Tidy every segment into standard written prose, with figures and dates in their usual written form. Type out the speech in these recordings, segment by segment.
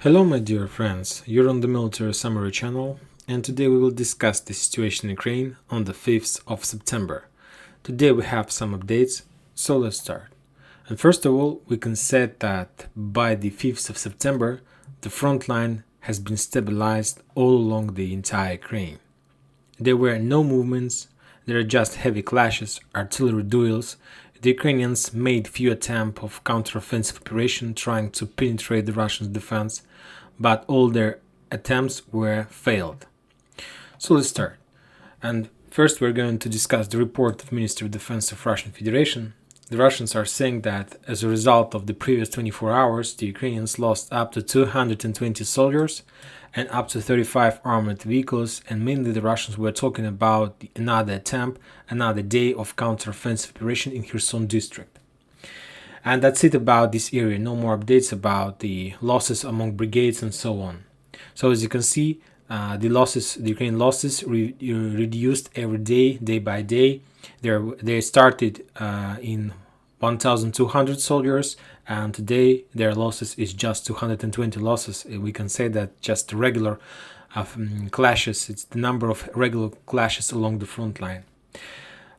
Hello my dear friends, you're on the Military Summary channel, and today we will discuss the situation in Ukraine on the 5th of September. Today we have some updates, so let's start. And first of all, we can say that by the 5th of September, the front line has been stabilized all along the entire Ukraine. There were no movements, there are just heavy clashes, artillery duels. The Ukrainians made few attempts of counter-offensive operation trying to penetrate the Russian defense, but all their attempts were failed. So let's start. And first we're going to discuss the report of Ministry of Defense of Russian Federation. The Russians are saying that as a result of the previous 24 hours, the Ukrainians lost up to 220 soldiers and up to 35 armored vehicles, and mainly the Russians were talking about another attempt, another day of counter-offensive operation in Kherson district. And that's it about this area, no more updates about the losses among brigades and so on. So as you can see, the Ukrainian losses reduced every day, day by day. They started in 1,200 soldiers, and today their losses is just 220 losses. We can say that just regular clashes. It's the number of regular clashes along the front line.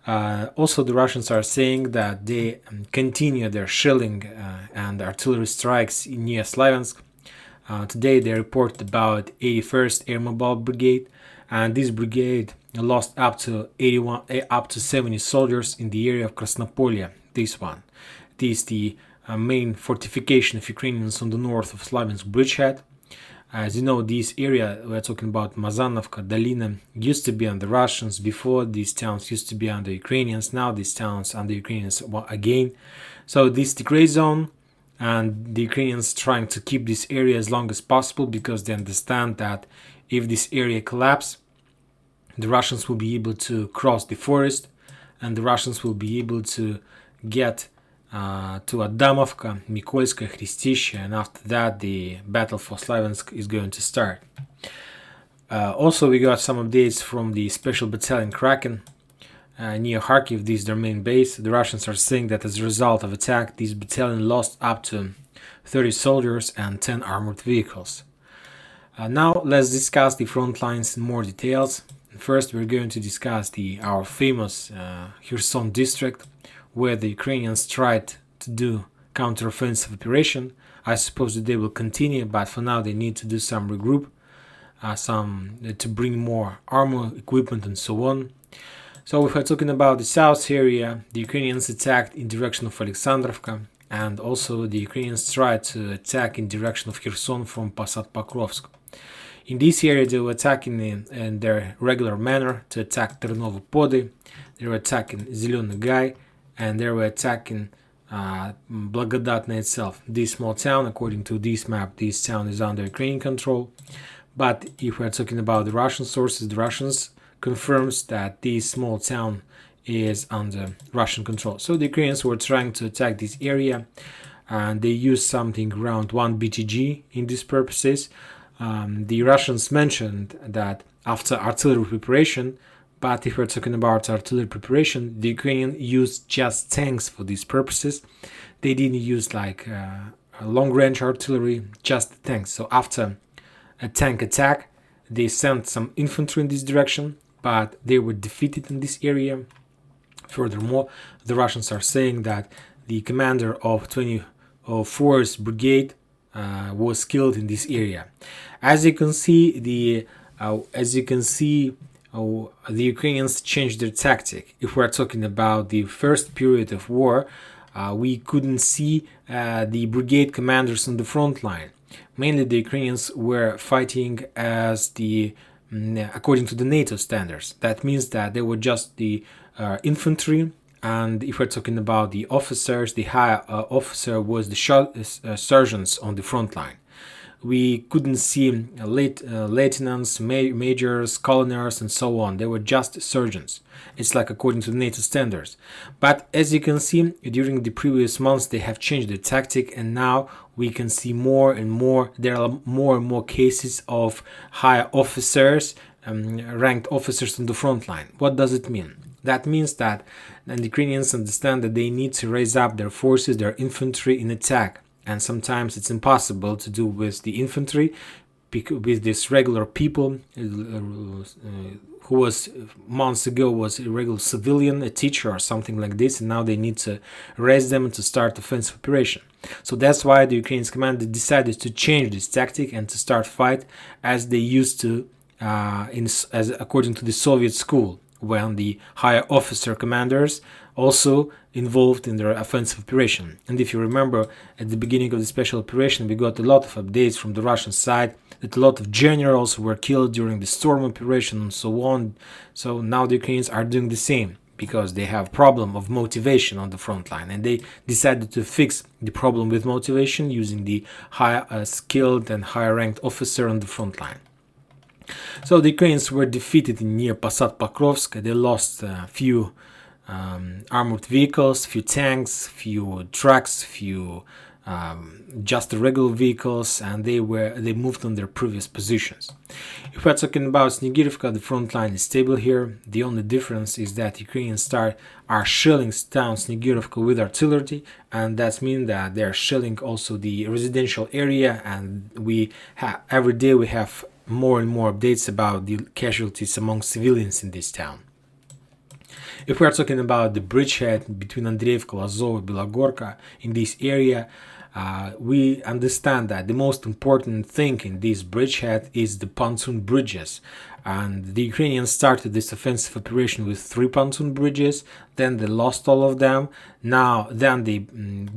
Also, the Russians are saying that they continue their shelling and artillery strikes near Slaviansk. Today they reported about 81st Air Mobile Brigade, and this brigade lost up to 70 soldiers in the area of Krasnopolye. This is the main fortification of Ukrainians on the north of Slaviansk bridgehead. As you know, this area, we're talking about Mazanovka, Dolina, used to be under Russians. Before, these towns used to be under Ukrainians. Now these towns under Ukrainians again. So this is the gray zone, and the Ukrainians trying to keep this area as long as possible because they understand that if this area collapses, the Russians will be able to cross the forest, and the Russians will be able to get to Adamovka, Mikolskoye, Khristiche, and after that the battle for Slaviansk is going to start. Also, we got some updates from the Special Battalion Kraken near Kharkiv. This is their main base. The Russians are saying that as a result of attack, this battalion lost up to 30 soldiers and 10 armored vehicles. Now let's discuss the front lines in more details. First, we're going to discuss our famous Kherson district, where the Ukrainians tried to do counter-offensive operation. I suppose that they will continue, but for now they need to do some regroup, to bring more armor, equipment, and so on. So if we're talking about the south area, the Ukrainians attacked in direction of Alexandrovka, and also the Ukrainians tried to attack in direction of Kherson from Posad Pokrovsk. In this area, they were attacking in their regular manner to attack Ternovo Pody, they were attacking Zelený Gai, and they were attacking Blagodatna itself. This small town, according to this map, this town is under Ukrainian control. But if we're talking about the Russian sources, the Russians confirms that this small town is under Russian control. So the Ukrainians were trying to attack this area, and they used something around 1 BTG in these purposes. The Russians mentioned that after artillery preparation, but if we're talking about artillery preparation, the Ukrainians used just tanks for these purposes. They didn't use like long-range artillery, just tanks. So after a tank attack, they sent some infantry in this direction, but they were defeated in this area. Furthermore, the Russians are saying that the commander of 24th Brigade was killed in this area. As you can see, the Ukrainians changed their tactic. If we're talking about the first period of war, we couldn't see the brigade commanders on the front line. Mainly the Ukrainians were fighting as according to the NATO standards. That means that they were just the infantry, and if we're talking about the officers, the higher officer was the sergeants on the front line. We couldn't see lieutenants, majors, colonels, and so on. They were just sergeants. It's like according to the NATO standards. But as you can see, during the previous months, they have changed their tactic, and now we can see more and more. There are more and more cases of higher officers, ranked officers on the front line. What does it mean? That means that the Ukrainians understand that they need to raise up their forces, their infantry in attack. and sometimes it's impossible to do with the infantry, with this regular people who was months ago was a regular civilian, a teacher or something like this, and now they need to arrest them to start offensive operation. So that's why the Ukrainian commander decided to change this tactic and to start fight as they used to according to the Soviet school, when the higher officer commanders also involved in their offensive operation. And if you remember, at the beginning of the special operation, we got a lot of updates from the Russian side that a lot of generals were killed during the storm operation and so on. So now the Ukrainians are doing the same, because they have problem of motivation on the front line, and they decided to fix the problem with motivation using the higher skilled and higher ranked officer on the front line. So the Ukrainians were defeated near Posad-Pokrovsk. They lost a few armored vehicles, few tanks, few trucks, few just regular vehicles, and they moved on their previous positions. If we're talking about Snegirivka, the front line is stable here. The only difference is that Ukrainians are shelling down Snegirivka with artillery, and that means that they're shelling also the residential area, and every day we have more and more updates about the casualties among civilians in this town. If we are talking about the bridgehead between Andreevka, Lazov, and Belogorka in this area, we understand that the most important thing in this bridgehead is the pontoon bridges. And the Ukrainians started this offensive operation with 3 pontoon bridges, then they lost all of them. Then they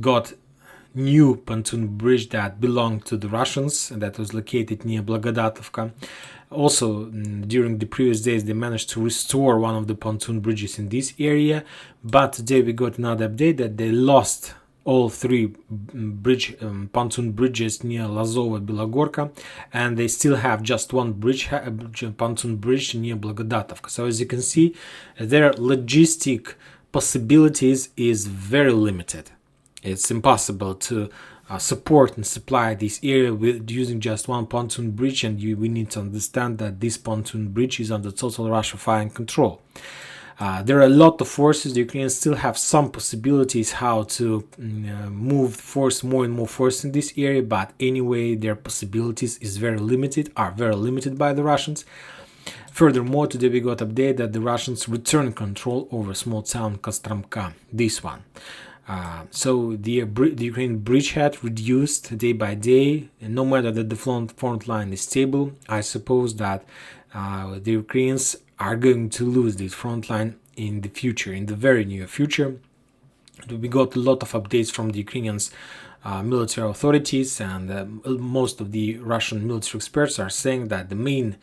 got new pontoon bridge that belonged to the Russians, and that was located near Blagodatovka. Also, during the previous days, they managed to restore one of the pontoon bridges in this area, but today we got another update that they lost all 3 pontoon bridges near Lazov and Belogorka, and they still have just one pontoon bridge near Blagodatovka. So as you can see, their logistic possibilities is very limited. It's impossible to support and supply this area with using just one pontoon bridge, and we need to understand that this pontoon bridge is under total Russian control. There are a lot of forces. The Ukrainians still have some possibilities how to move more and more force in this area, but anyway, their possibilities are very limited by the Russians. Furthermore, today we got update that the Russians return control over small town Kostromka, this one. So the Ukrainian bridgehead reduced day by day, and no matter that the front line is stable, I suppose that the Ukrainians are going to lose this front line in the future, in the very near future. We got a lot of updates from the Ukrainians military authorities, and most of the Russian military experts are saying that the main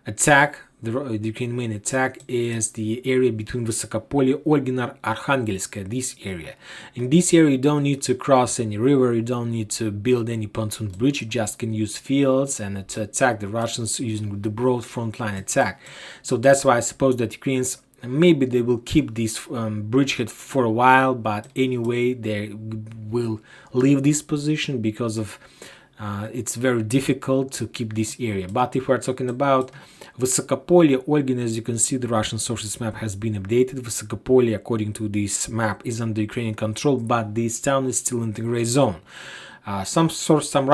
attack, the Ukrainian main attack, is the area between Vysokopolye, Olginar, Arkhangelsk, this area. In this area, you don't need to cross any river, you don't need to build any pontoon bridge, you just can use fields and to attack the Russians using the broad front line attack. So that's why I suppose that Ukrainians, maybe they will keep this bridgehead for a while, but anyway, they will leave this position because of it's very difficult to keep this area. But if we're talking about Vysokopolye, Olgin, as you can see, the Russian sources map has been updated. Vysokopolye, according to this map, is under Ukrainian control, but this town is still in the gray zone. Some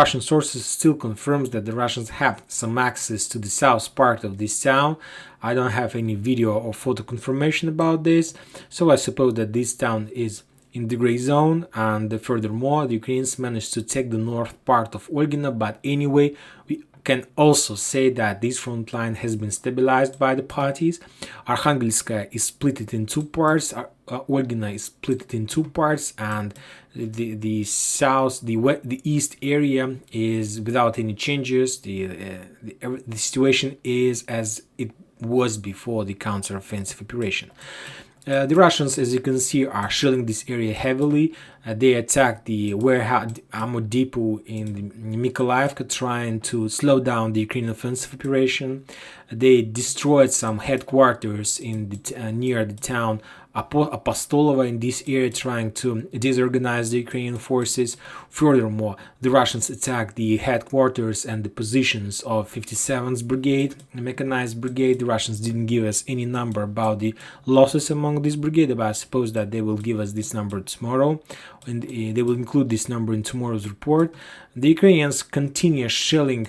Russian sources still confirms that the Russians have some access to the south part of this town. I don't have any video or photo confirmation about this, so I suppose that this town is in the gray zone, and furthermore, the Ukrainians managed to take the north part of Olgina, but anyway, we can also say that this front line has been stabilized by the parties. Arkhangelsk is split in 2 parts, Olgina is split in 2 parts, and the east area is without any changes. The situation is as it was before the counter-offensive operation. The Russians, as you can see, are shelling this area heavily. They attacked the warehouse ammo depot in Mykolaiivka, trying to slow down the Ukrainian offensive operation. They destroyed some headquarters near the town Apostolova in this area, trying to disorganize the Ukrainian forces. Furthermore, the Russians attacked the headquarters and the positions of 57th Brigade, the mechanized brigade. The Russians didn't give us any number about the losses among this brigade, but I suppose that they will give us this number tomorrow. and they will include this number in tomorrow's report. The Ukrainians continue shelling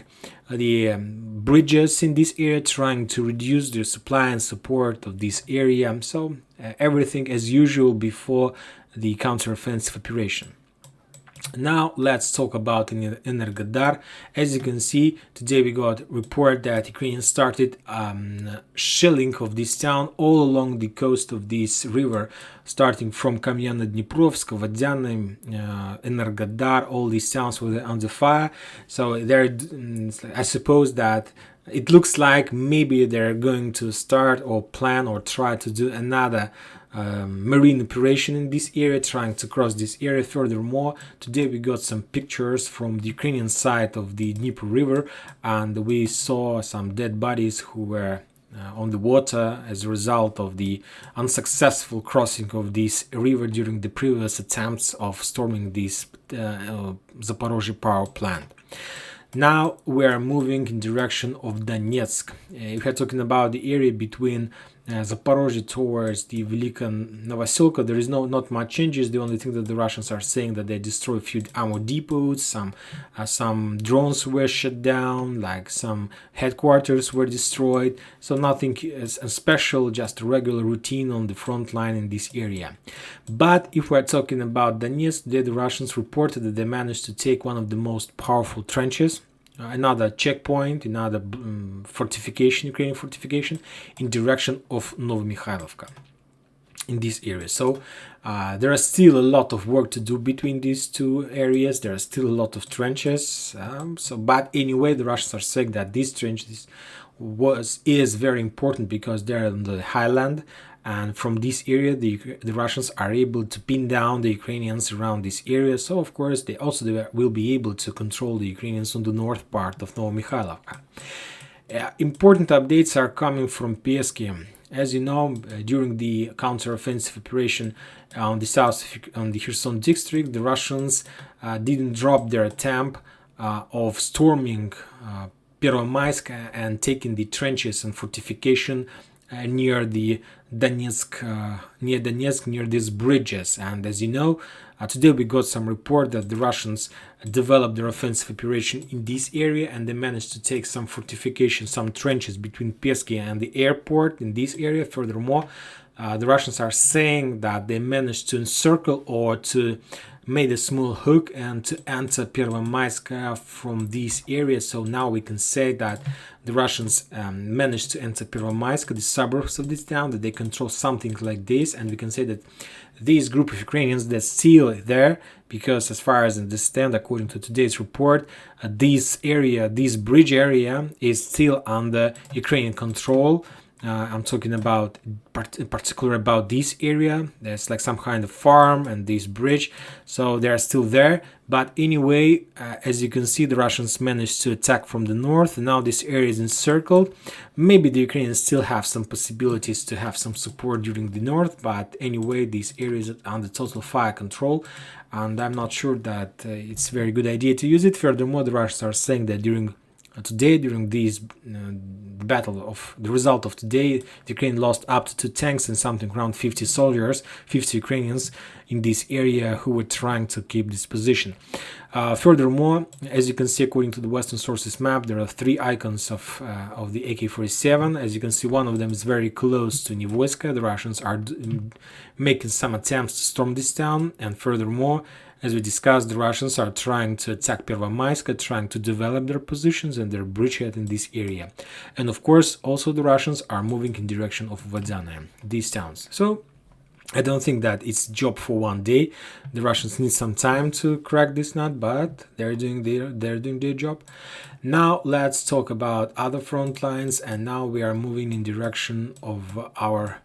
the bridges in this area, trying to reduce their supply and support of this area. So everything as usual before the counteroffensive operation. Now let's talk about Energodar. As you can see, today we got a report that Ukrainians started shelling of this town all along the coast of this river, starting from Kam'yana-Dniprovsk, Vodyane, Energodar. All these towns were under fire. So there, I suppose that it looks like maybe they're going to start or plan or try to do another marine operation in this area, trying to cross this area. Furthermore, today we got some pictures from the Ukrainian side of the Dnieper River, and we saw some dead bodies who were on the water as a result of the unsuccessful crossing of this river during the previous attempts of storming this Zaporozhye power plant. Now we are moving in direction of Donetsk. If we're talking about the area between Zaporozhye towards the Velika Novoselka, there is not much changes. The only thing that the Russians are saying that they destroyed a few ammo depots, some drones were shut down, like some headquarters were destroyed. So nothing special, just a regular routine on the front line in this area. But if we're talking about Donetsk, today the Russians reported that they managed to take one of the most powerful trenches, another checkpoint, another fortification, Ukrainian fortification, in direction of Novomikhailivka in this area. So there is still a lot of work to do between these two areas. There are still a lot of trenches. But anyway, the Russians are saying that these trenches is very important because they're on the highland. And from this area, the Russians are able to pin down the Ukrainians around this area. So, of course, they will be able to control the Ukrainians on the north part of Novomikhailivka. Important updates are coming from Peski. As you know, during the counteroffensive operation on the south, on the Kherson district, the Russians didn't drop their attempt of storming Pervomaisk and taking the trenches and fortification near Donetsk, near these bridges. And as you know, today we got some report that the Russians developed their offensive operation in this area, and they managed to take some fortification, some trenches between Peski and the airport in this area. Furthermore, the Russians are saying that they managed to encircle or to made a small hook and to enter Pervomaisk from this area. So now we can say that the Russians managed to enter Pervomaisk, the suburbs of this town, that they control something like this, and we can say that this group of Ukrainians that's still there, because as far as I understand, according to today's report, this bridge area is still under Ukrainian control. I'm talking about in particular about this area. There's like some kind of farm and this bridge, so they are still there. But anyway, as you can see, the Russians managed to attack from the north, and now this area is encircled. Maybe the Ukrainians still have some possibilities to have some support during the north, but anyway, this area is under total fire control, and I'm not sure that it's a very good idea to use it. Furthermore, the Russians are saying that during this battle, of the result of today, the Ukraine lost up to 2 tanks and something around 50 soldiers, 50 Ukrainians in this area who were trying to keep this position. Furthermore, as you can see, according to the Western sources map, there are 3 icons of the AK-47. As you can see, one of them is very close to Nivoyska. The Russians are making some attempts to storm this town, and furthermore, as we discussed, the Russians are trying to attack Pervomaisk, trying to develop their positions and their bridgehead in this area. And of course, also the Russians are moving in direction of Vodyane, these towns. So I don't think that it's a job for one day. The Russians need some time to crack this nut, but they're doing their job. Now let's talk about other front lines, and now we are moving in direction of our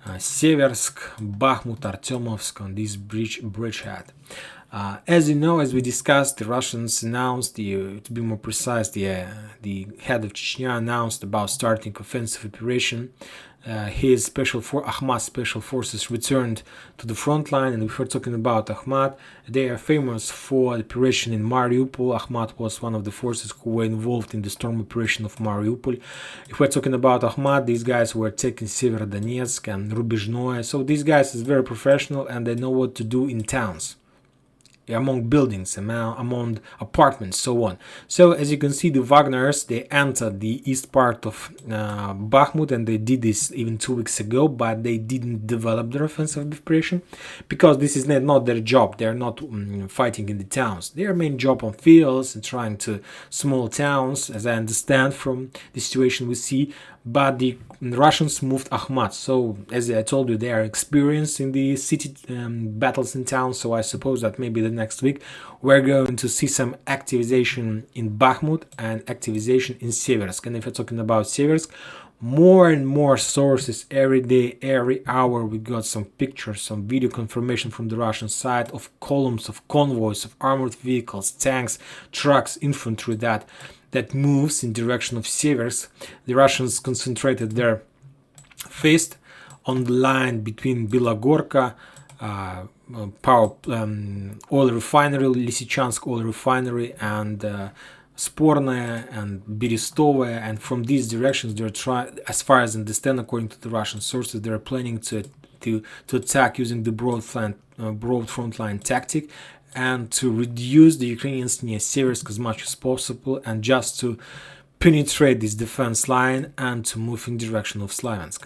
Seversk, Bakhmut, Artyomovsk on this bridgehead. As you know, as we discussed, the Russians announced, to be more precise, the head of Chechnya announced about starting offensive operation. His Ahmad special forces returned to the front line, and if we're talking about Ahmad, they are famous for the operation in Mariupol. Ahmad was one of the forces who were involved in the storm operation of Mariupol. If we're talking about Ahmad, these guys were taking Severodonetsk and Rubizhnoye. So these guys is very professional, and they know what to do in towns. among buildings, among apartments, so on. So as you can see, the Wagners, they entered the east part of Bakhmut, and they did this even 2 weeks ago, but they didn't develop their offensive preparation because this is not their job. They're not fighting in the towns. Their main job on fields and trying to small towns, as I understand from the situation we see. But the Russians moved Akhmat. So as I told you, they are experienced in the city battles in towns. So I suppose that maybe the next week we're going to see some activization in Bakhmut and activization in Seversk. And if you're talking about Seversk, more and more sources every day, every hour, we got some pictures, some video confirmation from the Russian side of columns of convoys of armored vehicles, tanks, trucks, infantry that moves in direction of Seversk. The Russians concentrated their fist on the line between Bilogorka, oil refinery, Lysychansk oil refinery, and Spornaya and Berestova, and from these directions they're trying, as far as I understand, according to the Russian sources, they're planning to attack using the broad front line tactic, and to reduce the Ukrainians near Seversk as much as possible, and just to penetrate this defense line and to move in direction of Slaviansk.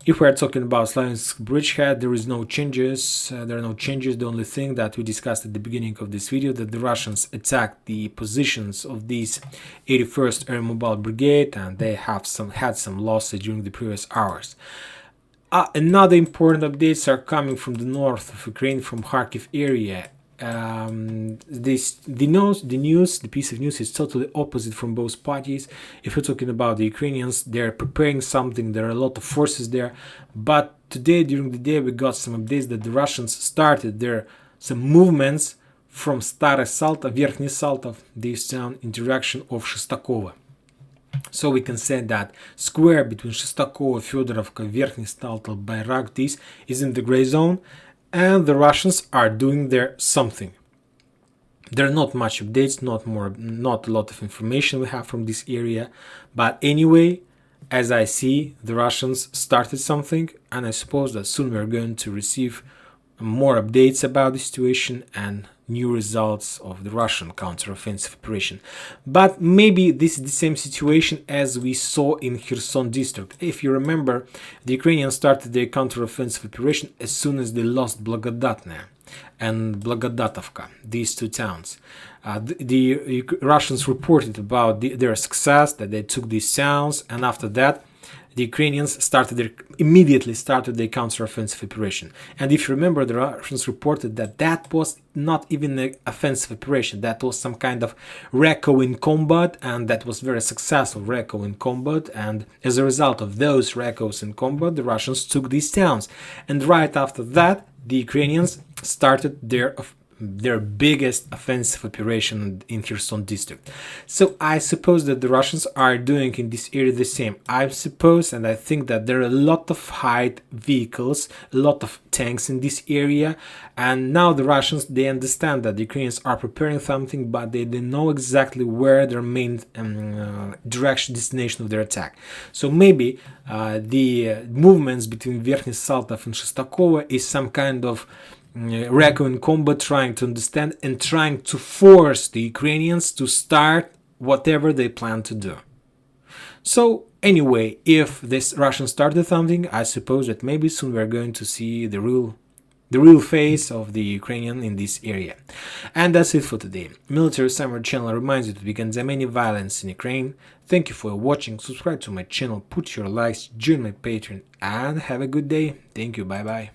If we are talking about Slaviansk bridgehead, there is no changes. There are no changes. The only thing that we discussed at the beginning of this video, that the Russians attacked the positions of this 81st Air Mobile Brigade, and they have had some losses during the previous hours. Another important updates are coming from the north of Ukraine, from Kharkiv area. The piece of news is totally opposite from both parties. If you're talking about the Ukrainians, they're preparing something. There are a lot of forces there, but today, during the day, we got some updates that the Russians started some movements from Stare Saltov, Verkhny Saltov, this town, in direction of Shestakova. So we can say that square between Shestakova, Fyodorovka, Verkhny Saltov, Bayrak, this is in the gray zone, and the Russians are doing their something. There are not much updates, not a lot of information we have from this area, but anyway, as I see, the Russians started something, and I suppose that soon we're going to receive more updates about the situation and new results of the Russian counteroffensive operation. But maybe this is the same situation as we saw in Kherson district. If you remember, the Ukrainians started their counteroffensive operation as soon as they lost Blagodatne and Blagodatovka, these two towns. The Russians reported about their success, that they took these towns, and after that the Ukrainians immediately started their counteroffensive operation. And if you remember, the Russians reported that was not even an offensive operation. That was some kind of recco in combat, and that was very successful recco in combat. And as a result of those reccos in combat, the Russians took these towns. And right after that, the Ukrainians started their biggest offensive operation in Kherson district. So I suppose that the Russians are doing in this area the same. I suppose, and I think, that there are a lot of high vehicles, a lot of tanks in this area, and now the Russians, they understand that the Ukrainians are preparing something, but they don't know exactly where their main destination of their attack. So maybe the movements between Verkhny Saltov and Shestakova is some kind of recco in combat, trying to understand and trying to force the Ukrainians to start whatever they plan to do. So anyway, if this Russian started something, I suppose that maybe soon we're going to see the real face of the Ukrainian in this area. And that's it for today. Military Summary channel reminds you to be condemn any violence in Ukraine. Thank you for watching. Subscribe to my channel, put your likes, join my Patreon, and have a good day. Thank you. Bye bye.